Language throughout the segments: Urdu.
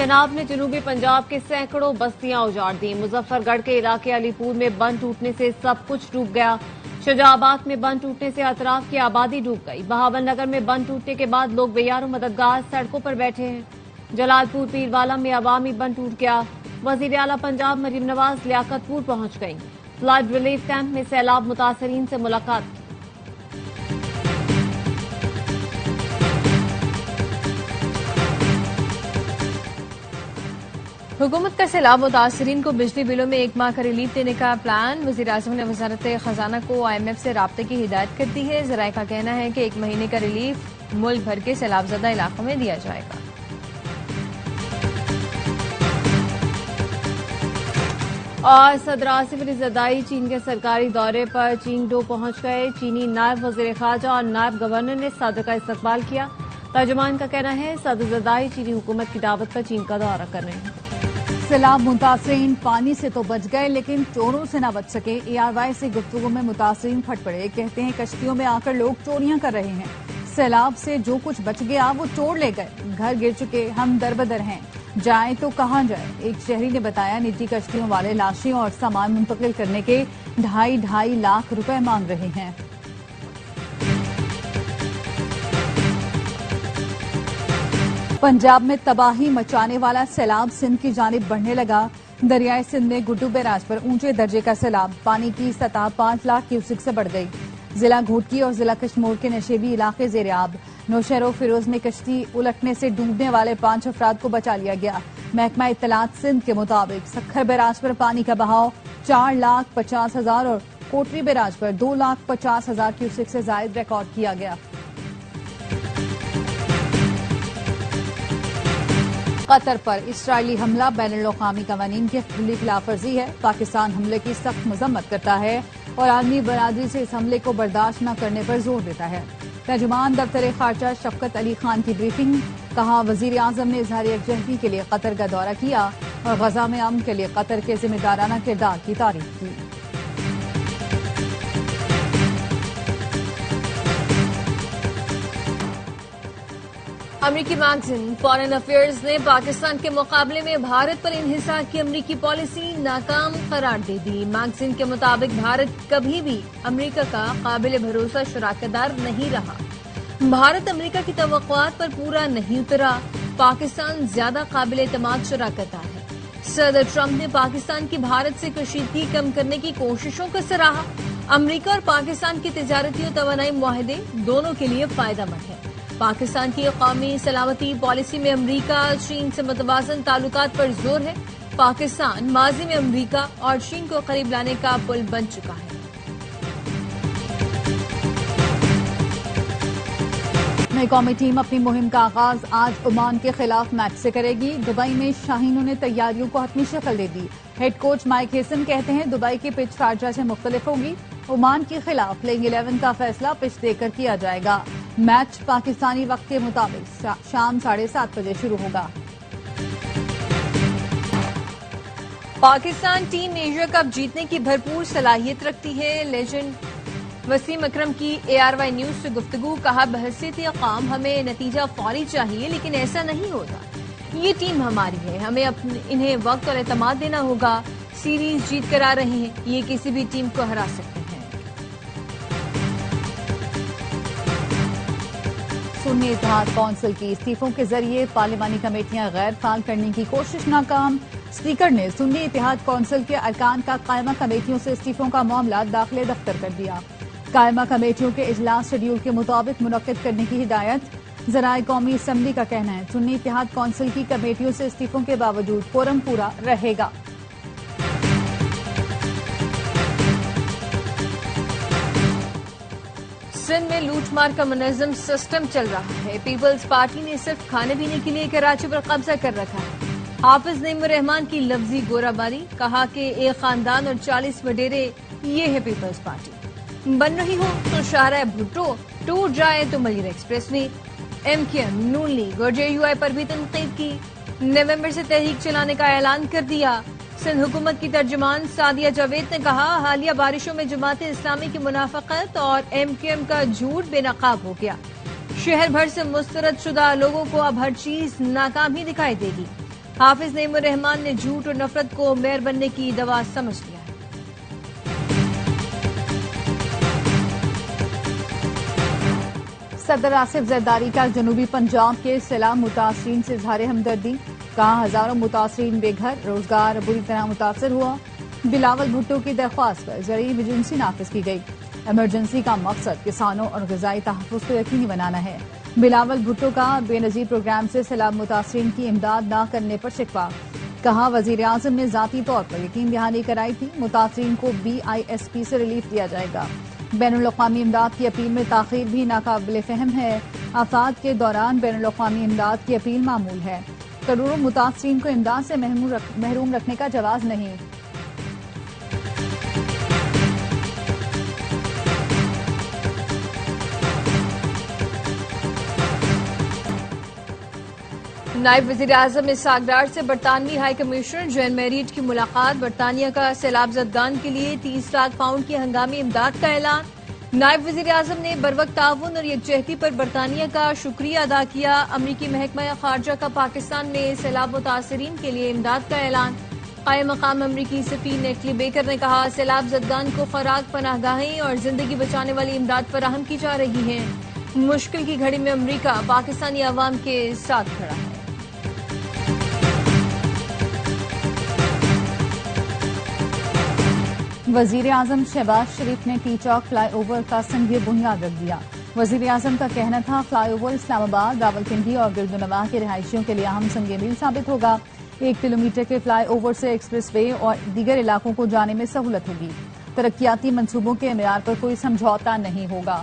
شناب نے جنوبی پنجاب کے سینکڑوں بستیاں اجاڑ دی۔ مظفر گڑھ کے علاقے علی پور میں بند ٹوٹنے سے سب کچھ ڈوب گیا۔ شجاع آباد میں بند ٹوٹنے سے اطراف کی آبادی ڈوب گئی۔ بہاول نگر میں بند ٹوٹنے کے بعد لوگ بے یار و مددگار سڑکوں پر بیٹھے ہیں۔ جلال پور پیروالا میں عوامی بند ٹوٹ گیا۔ وزیر اعلیٰ پنجاب مریم نواز لیاقت پور پہنچ گئیں۔ فلڈ ریلیف کیمپ میں سیلاب متاثرین سے ملاقات کی۔ حکومت کا سیلاب متاثرین کو بجلی بلوں میں 1 ماہ کا ریلیف دینے کا پلان۔ وزیر اعظم نے وزارت خزانہ کو IMF سے رابطے کی ہدایت کر دی ہے۔ ذرائع کا کہنا ہے کہ 1 مہینے کا ریلیف ملک بھر کے سیلاب زدہ علاقوں میں دیا جائے گا۔ اور صدر آصف علی زرداری چین کے سرکاری دورے پر چینگڈو پہنچ گئے۔ چینی نائب وزیر خارجہ اور نائب گورنر نے صدر کا استقبال کیا۔ ترجمان کا کہنا ہے صدر زرداری چینی حکومت کی دعوت پر چین کا دورہ کر رہے ہیں۔ سیلاب متاثرین پانی سے تو بچ گئے لیکن چوروں سے نہ بچ سکے۔ ARY سے گفتگو میں متاثرین پھٹ پڑے۔ کہتے ہیں کشتیوں میں آ کر لوگ چوریاں کر رہے ہیں۔ سیلاب سے جو کچھ بچ گیا وہ چور لے گئے۔ گھر گر چکے، ہم دربدر ہیں، جائیں تو کہاں جائیں۔ ایک شہری نے بتایا نجی کشتیوں والے لاشیں اور سامان منتقل کرنے کے 2.5 لاکھ روپے مانگ رہے ہیں۔ پنجاب میں تباہی مچانے والا سیلاب سندھ کی جانب بڑھنے لگا۔ دریائے سندھ میں گڈو بیراج پر اونچے درجے کا سیلاب، پانی کی سطح 5 لاکھ کیوسک سے بڑھ گئی۔ ضلع گھوٹکی اور ضلع کشمور کے نشیبی علاقے زیر آب۔ نوشہر و فیروز میں کشتی الٹنے سے ڈوبنے والے 5 افراد کو بچا لیا گیا۔ محکمہ اطلاعات سندھ کے مطابق سکھر بیراج پر پانی کا بہاؤ 4,50,000 اور کوٹری بیراج پر 2,50,000 کیوسک سے زائد ریکارڈ کیا گیا۔ قطر پر اسرائیلی حملہ بین الاقوامی قوانین کی کھلی خلاف ورزی ہے۔ پاکستان حملے کی سخت مذمت کرتا ہے اور عالمی برادری سے اس حملے کو برداشت نہ کرنے پر زور دیتا ہے۔ ترجمان دفتر خارجہ شفقت علی خان کی بریفنگ، کہا وزیر اعظم نے اظہار یکجہتی کے لیے قطر کا دورہ کیا اور غزہ میں امن کے لیے قطر کے ذمہ دارانہ کردار کی تعریف کی۔ امریکی میگزین فارن افیئرز نے پاکستان کے مقابلے میں بھارت پر انحصار کی امریکی پالیسی ناکام قرار دے دی۔ میگزین کے مطابق بھارت کبھی بھی امریکہ کا قابل بھروسہ شراکت دار نہیں رہا۔ بھارت امریکہ کی توقعات پر پورا نہیں اترا۔ پاکستان زیادہ قابل اعتماد شراکت دار ہے۔ صدر ٹرمپ نے پاکستان کی بھارت سے کشیدگی کم کرنے کی کوششوں کو سراہا۔ امریکہ اور پاکستان کے تجارتی اور توانائی معاہدے دونوں کے لیے فائدہ مند ہیں۔ پاکستان کی قومی سلامتی پالیسی میں امریکہ چین سے متوازن تعلقات پر زور ہے۔ پاکستان ماضی میں امریکہ اور چین کو قریب لانے کا پل بن چکا ہے۔ نئی قومی ٹیم اپنی مہم کا آغاز آج عمان کے خلاف میچ سے کرے گی۔ دبئی میں شاہینوں نے تیاریوں کو حتمی شکل دے دی۔ ہیڈ کوچ مائک ہیسن کہتے ہیں دبئی کی پچ شارجہ سے مختلف ہوگی۔ عمان کے خلاف پلئنگ 11 کا فیصلہ پچ دے کر کیا جائے گا۔ میچ پاکستانی وقت کے مطابق شام 7:30 بجے شروع ہوگا۔ پاکستان ٹیم ایشیا کپ جیتنے کی بھرپور صلاحیت رکھتی ہے۔ لیجنڈ وسیم اکرم کی ARY نیوز سے گفتگو، کہا بحیثیت قوم ہمیں نتیجہ فوری چاہیے لیکن ایسا نہیں ہوتا۔ یہ ٹیم ہماری ہے، ہمیں انہیں وقت اور اعتماد دینا ہوگا۔ سیریز جیت کر آ رہے ہیں، یہ کسی بھی ٹیم کو ہرا سکتے ہیں۔ سنی اتحاد کونسل کی استعفوں کے ذریعے پارلیمانی کمیٹیاں غیر فعال کرنے کی کوشش ناکام۔ اسپیکر نے سنی اتحاد کونسل کے ارکان کا قائمہ کمیٹیوں سے استعفوں کا معاملہ داخلے دفتر کر دیا۔ قائمہ کمیٹیوں کے اجلاس شیڈول کے مطابق منعقد کرنے کی ہدایت۔ ذرائع قومی اسمبلی کا کہنا ہے سنی اتحاد کونسل کی کمیٹیوں سے استعفوں کے باوجود کورم پورا رہے گا۔ سندھ میں لوٹ مار کا منظم سسٹم چل رہا ہے۔ پیپلز پارٹی نے صرف کھانے پینے کے لیے کراچی پر قبضہ کر رکھا ہے۔ حافظ نعیم الرحمان کی لفظی گورا باری، کہا کہ ایک خاندان اور 40 وڈیرے، یہ ہے پیپلز پارٹی۔ بن رہی ہو تو شاہراہ بھٹو، ٹوٹ جائے تو ملیر ایکسپریس وے۔ MKM، نون لیگ اور JUI پر بھی تنقید کی۔ نومبر سے تحریک چلانے کا اعلان کر دیا۔ سندھ حکومت کی ترجمان سعدیہ جاوید نے کہا حالیہ بارشوں میں جماعت اسلامی کی منافقت اور MKM کا جھوٹ بے نقاب ہو گیا۔ شہر بھر سے مسترد شدہ لوگوں کو اب ہر چیز ناکام ہی دکھائی دے گی۔ حافظ نعیم الرحمان نے جھوٹ اور نفرت کو میئر بننے کی دوا سمجھ لیا ہے۔ صدر آصف زرداری کا جنوبی پنجاب کے سیلاب متاثرین سے اظہار ہمدردی، کہا ہزاروں متاثرین بے گھر، روزگار بری طرح متاثر ہوا۔ بلاول بھٹو کی درخواست پر زرعی ایمرجنسی نافذ کی گئی۔ ایمرجنسی کا مقصد کسانوں اور غذائی تحفظ کو یقینی بنانا ہے۔ بلاول بھٹو کا بے نظیر پروگرام سے سیلاب متاثرین کی امداد نہ کرنے پر شکوہ، کہا وزیر اعظم نے ذاتی طور پر یقین دہانی کرائی تھی، متاثرین کو BISP سے ریلیف دیا جائے گا۔ بین الاقوامی امداد کی اپیل میں تاخیر بھی ناقابل فہم ہے۔ آفات کے دوران بین الاقوامی امداد کی اپیل معمول ہے، کروڑوں متاثرین کو امداد سے محروم رکھنے کا جواز نہیں۔ نائب وزیر اعظم اسحاق ڈار سے برطانوی ہائی کمشنر جین میریٹ کی ملاقات، برطانیہ کا سیلاب زدگان کے لیے 30 لاکھ پاؤنڈ کی ہنگامی امداد کا اعلان۔ نائب وزیر اعظم نے بروقت تعاون اور یکجہتی پر برطانیہ کا شکریہ ادا کیا۔ امریکی محکمہ خارجہ کا پاکستان میں سیلاب متاثرین کے لیے امداد کا اعلان۔ قائم مقام امریکی سفیر نیکلی بیکر نے کہا سیلاب زدگان کو خوراک، پناہ گاہیں اور زندگی بچانے والی امداد فراہم کی جا رہی ہے۔ مشکل کی گھڑی میں امریکہ پاکستانی عوام کے ساتھ کھڑا ہے۔ وزیر اعظم شہباز شریف نے ٹی چوک فلائی اوور کا سنگ بنیاد رکھ دیا۔ وزیر اعظم کا کہنا تھا فلائی اوور اسلام آباد، راولپنڈی اور گردونواح کے رہائشیوں کے لیے اہم سنگ میل ثابت ہوگا۔ 1 کلومیٹر کے فلائی اوور سے ایکسپریس وے اور دیگر علاقوں کو جانے میں سہولت ہوگی۔ ترقیاتی منصوبوں کے معیار پر کوئی سمجھوتہ نہیں ہوگا۔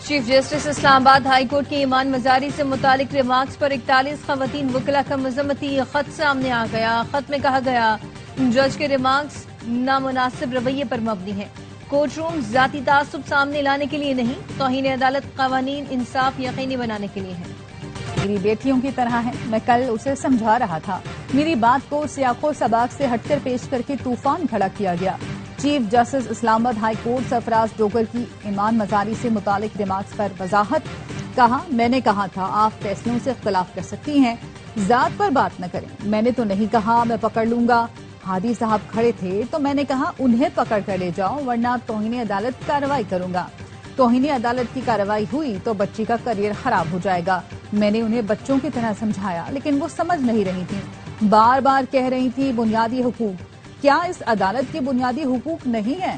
چیف جسٹس اسلام آباد ہائی کورٹ کے ایمان مزاری سے متعلق ریمارکس پر 41 خواتین وکلا کا مذمتی خط سامنے آ گیا۔ خط میں کہا گیا جج کے ریمارکس نامناسب رویے پر مبنی ہے، کورٹ روم ذاتی تعصب سامنے لانے کے لیے نہیں، توہین عدالت قوانین انصاف یقینی بنانے کے لیے ہے۔ میری بیٹیوں کی طرح ہے، میں کل اسے سمجھا رہا تھا، میری بات کو سیاق و سباق سے ہٹ کر پیش کر کے طوفان کھڑا کیا گیا۔ چیف جسٹس اسلام آباد ہائی کورٹ سرفراز ڈوگر کی ایمان مزاری سے متعلق ریمارکس پر وضاحت، کہا میں نے کہا تھا آپ فیصلوں سے اختلاف کر سکتی ہیں، ذات پر بات نہ کریں، میں نے تو نہیں کہا میں پکڑ لوں گا، ہادی صاحب کھڑے تھے تو میں نے کہا انہیں پکڑ کر لے جاؤ ورنہ توہین عدالت کارروائی کروں گا، توہین عدالت کی کارروائی ہوئی تو بچی کا کریئر خراب ہو جائے گا، میں نے انہیں بچوں کی طرح سمجھایا لیکن وہ سمجھ نہیں رہی تھیں، بار بار کہہ رہی تھی بنیادی حقوق، کیا اس عدالت کے بنیادی حقوق نہیں ہیں؟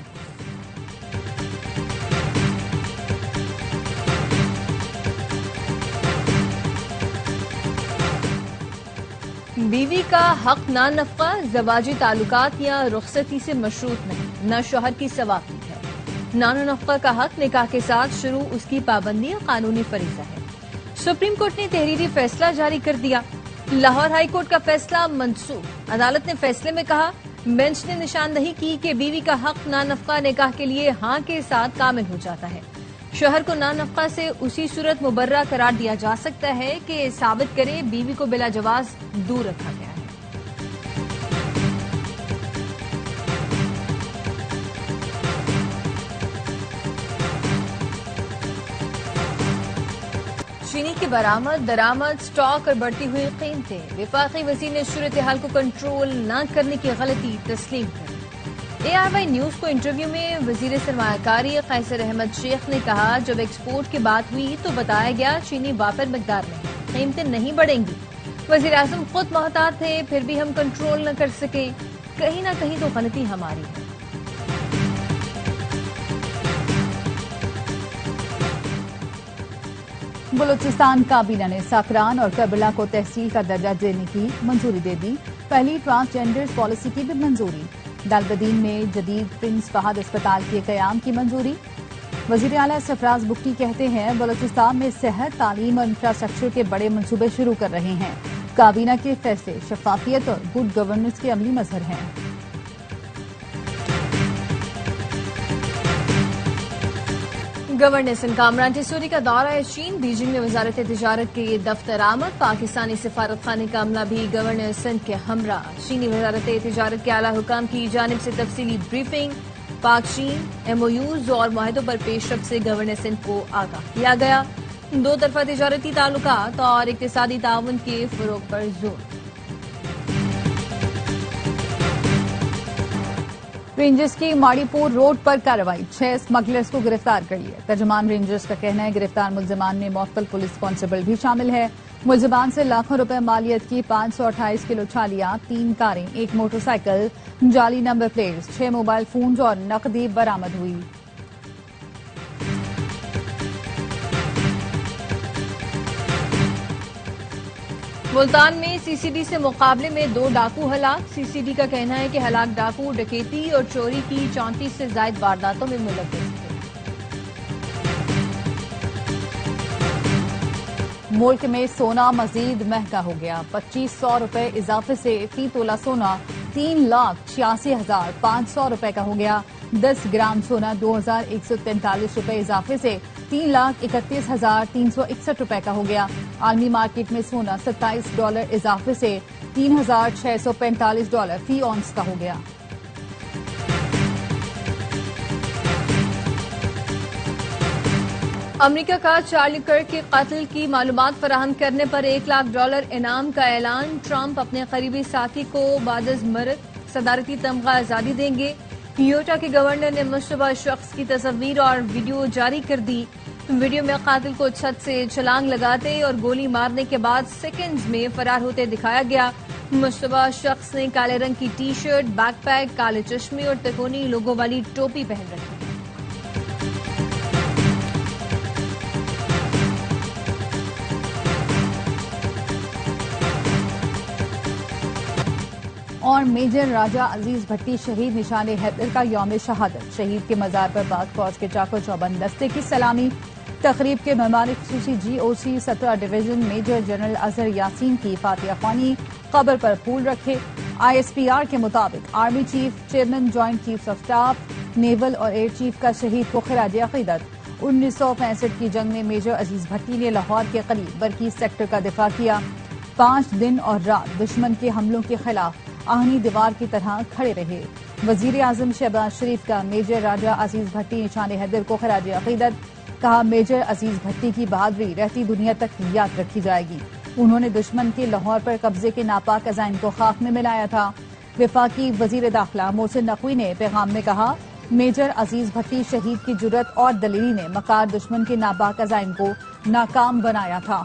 بیوی کا حق نہ نفقہ زواجی تعلقات یا رخصتی سے مشروط نہیں، نہ شوہر کی ثوابی ہے۔ نان و نفقہ کا حق نکاح کے ساتھ شروع، اس کی پابندی قانونی فریضہ ہے۔ سپریم کورٹ نے تحریری فیصلہ جاری کر دیا، لاہور ہائی کورٹ کا فیصلہ منسوخ۔ عدالت نے فیصلے میں کہا بینچ نے نشاندہی کی کہ بیوی کا حق نان نفقہ نکاح کے لیے ہاں کے ساتھ کامل ہو جاتا ہے، شوہر کو نان نفقہ سے اسی صورت مبرہ قرار دیا جا سکتا ہے کہ ثابت کرے بیوی کو بلا جواز دور رکھا گیا ہے۔ چینی کی برآمد، درآمد، سٹاک اور بڑھتی ہوئی قیمتیں، وفاقی وزیر نے صورتحال کو کنٹرول نہ کرنے کی غلطی تسلیم کر لی۔ ARY نیوز کو انٹرویو میں وزیر سرمایہ کاری قیصر احمد شیخ نے کہا جب ایکسپورٹ کی بات ہوئی تو بتایا گیا چینی وافر مقدار میں ہے، قیمتیں نہیں بڑھیں گی۔ وزیر اعظم خود محتاط تھے پھر بھی ہم کنٹرول نہ کر سکے، کہیں نہ کہیں تو غلطی ہماری ہے۔ بلوچستان کابینہ نے ساکران اور کربلا کو تحصیل کا درجہ دینے کی منظوری دے دی، پہلی ٹرانسجینڈرز پالیسی کی بھی منظوری۔ دالبدین میں جدید پرنس فہد اسپتال کے قیام کی منظوری۔ وزیر اعلیٰ سرفراز بگٹی کہتے ہیں بلوچستان میں صحت، تعلیم اور انفراسٹرکچر کے بڑے منصوبے شروع کر رہے ہیں، کابینہ کے فیصلے شفافیت اور گڈ گورننس کے عملی مظہر ہیں۔ گورنر سندھ کامران ٹیسوری کا دورہ چین، بیجنگ میں وزارت تجارت کے یہ دفتر آمد، پاکستانی سفارت خانے کا عملہ بھی گورنر سندھ کے ہمراہ، چینی وزارت تجارت کے اعلیٰ حکام کی جانب سے تفصیلی بریفنگ، پاک چین MOUs اور معاہدوں پر پیش رفت سے گورنر سندھ کو آگاہ کیا گیا. دو طرفہ تجارتی تعلقات اور اقتصادی تعاون کے فروغ پر زور. رینجرز کی ماڑی پور روڈ پر کارروائی، 6 اسمگلرز کو گرفتار کر لیا. ترجمان رینجرز کا کہنا ہے گرفتار ملزمان میں معطل پولیس کانسٹیبل بھی شامل ہے. ملزمان سے لاکھوں روپے مالیت کی 528 کلو چھالیاں، 3 کاریں، 1 موٹر سائیکل، جعلی نمبر پلیٹس، 6 موبائل فونز اور نقدی برآمد ہوئی. ملتان میں CCD سے مقابلے میں 2 ڈاکو ہلاک. CCD کا کہنا ہے کہ ہلاک ڈاکو ڈکیتی اور چوری کی 34 سے زائد وارداتوں میں ملوث تھے. ملک میں سونا مزید مہنگا ہو گیا. 2500 روپے اضافے سے فی تولہ سونا 3,86,500 روپے کا ہو گیا. 10 گرام سونا 2,143 روپے اضافے سے $3,31,361 روپے کا ہو گیا. عالمی مارکیٹ میں سونا $27 اضافے سے $3,645 فی اونس کا ہو گیا. امریکہ کا چارلی کرک کے قتل کی معلومات فراہم کرنے پر $1 لاکھ انعام کا اعلان. ٹرمپ اپنے قریبی ساتھی کو بعد از مرگ صدارتی تمغہ آزادی دیں گے. یوٹا کے گورنر نے مشتبہ شخص کی تصویر اور ویڈیو جاری کر دی. ویڈیو میں قاتل کو چھت سے چھلانگ لگاتے اور گولی مارنے کے بعد سیکنڈز میں فرار ہوتے دکھایا گیا. مشتبہ شخص نے کالے رنگ کی ٹی شرٹ، بیک پیک، کالے چشمے اور تکونی لوگوں والی ٹوپی پہن رکھی. اور میجر راجہ عزیز بھٹی شہید نشان حیدر کا یوم شہادت. شہید کے مزار پر پاک فوج کے چاق و چوبند دستے کی سلامی. تقریب کے مہمان خصوصی GOC 17 division major general Azhar Yasin کی فاتحہ خوانی، قبر پر پھول رکھے. ISPR کے مطابق army chief, chairman joint chief of staff, naval اور ایئر چیف کا شہید کو خراج عقیدت. 1965 کی جنگ میں میجر عزیز بھٹی نے لاہور کے قریب برکی سیکٹر کا دفاع کیا. 5 دن اور رات دشمن کے حملوں کے خلاف آہنی دیوار کی طرح کھڑے رہے. وزیر اعظم شہباز شریف کا میجر راجہ عزیز بھٹی نشان حیدر کو خراج عقیدت. کہا میجر عزیز بھٹی کی بہادری رہتی دنیا تک یاد رکھی جائے گی. انہوں نے دشمن کے لاہور پر قبضے کے ناپاک عزائم کو خاک میں ملایا تھا. وفاقی وزیر داخلہ محسن نقوی نے پیغام میں کہا میجر عزیز بھٹی شہید کی جرأت اور دلیری نے مکار دشمن کے ناپاک عزائم کو ناکام بنایا تھا.